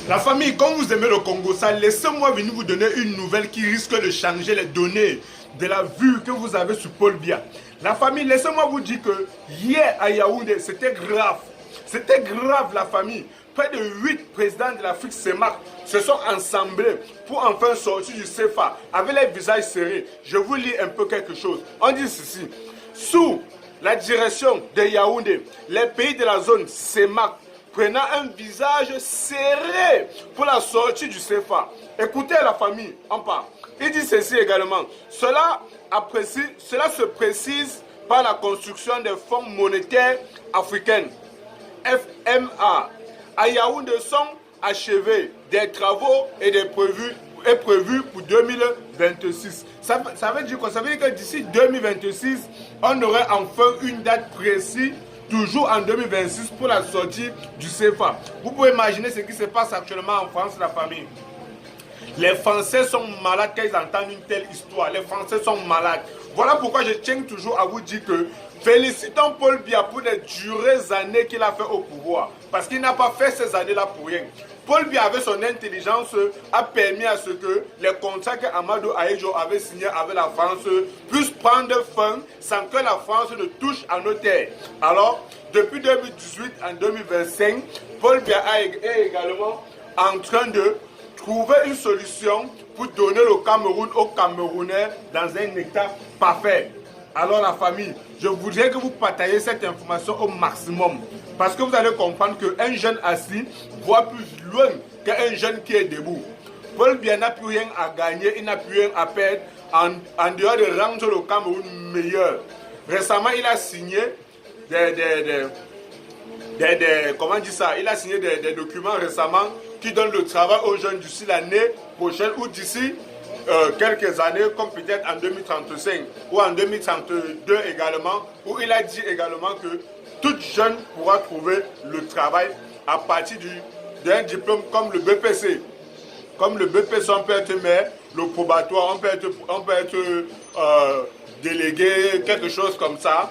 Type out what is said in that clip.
La famille, comme vous aimez le Congo, ça, laissez-moi venir vous donner une nouvelle qui risque de changer les données de la vue que vous avez sur Paul Biya. La famille, laissez-moi vous dire que hier à Yaoundé, c'était grave. C'était grave, la famille. Près de 8 présidents de l'Afrique CEMAC se sont assemblés pour enfin sortir du CFA avec les visages serrés. Je vous lis un peu quelque chose. On dit ceci. Sous la direction de Yaoundé, les pays de la zone CEMAC prenant un visage serré pour la sortie du CFA. Écoutez la famille, on parle. Il dit ceci également. Cela se précise par la construction des fonds monétaires africains, FMA. À Yaoundé sont achevés des travaux et des prévus pour 2026. Ça veut dire quoi? Ça veut dire que d'ici 2026, on aurait enfin une date précise, toujours en 2026, pour la sortie du CFA. Vous pouvez imaginer ce qui se passe actuellement en France, la famille. Les Français sont malades quand ils entendent une telle histoire. Les Français sont malades. Voilà pourquoi je tiens toujours à vous dire que félicitons Paul Biya pour les durées années qu'il a fait au pouvoir. Parce qu'il n'a pas fait ces années-là pour rien. Paul Biya, avec son intelligence, a permis à ce que les contrats que Amadou Ahidjo avait signés avec la France puissent prendre fin sans que la France ne touche à nos terres. Alors, depuis 2018 en 2025, Paul Biya est également en train de trouver une solution pour donner le Cameroun aux Camerounais dans un état parfait. Alors la famille, je voudrais que vous partagiez cette information au maximum. Parce que vous allez comprendre qu'un jeune assis voit plus loin qu'un jeune qui est debout. Paul Biya n'a plus rien à gagner, il n'a plus rien à perdre en dehors de rendre le Cameroun meilleur. Récemment, il a signé comment dire ça? Il a signé des documents récemment qui donnent le travail aux jeunes d'ici l'année prochaine ou d'ici quelques années, comme peut-être en 2035 ou en 2032 également, où il a dit également que tout jeune pourra trouver le travail à partir d'un diplôme comme le BPC. Comme le BPC, on peut être maire, le probatoire, on peut être délégué, quelque chose comme ça.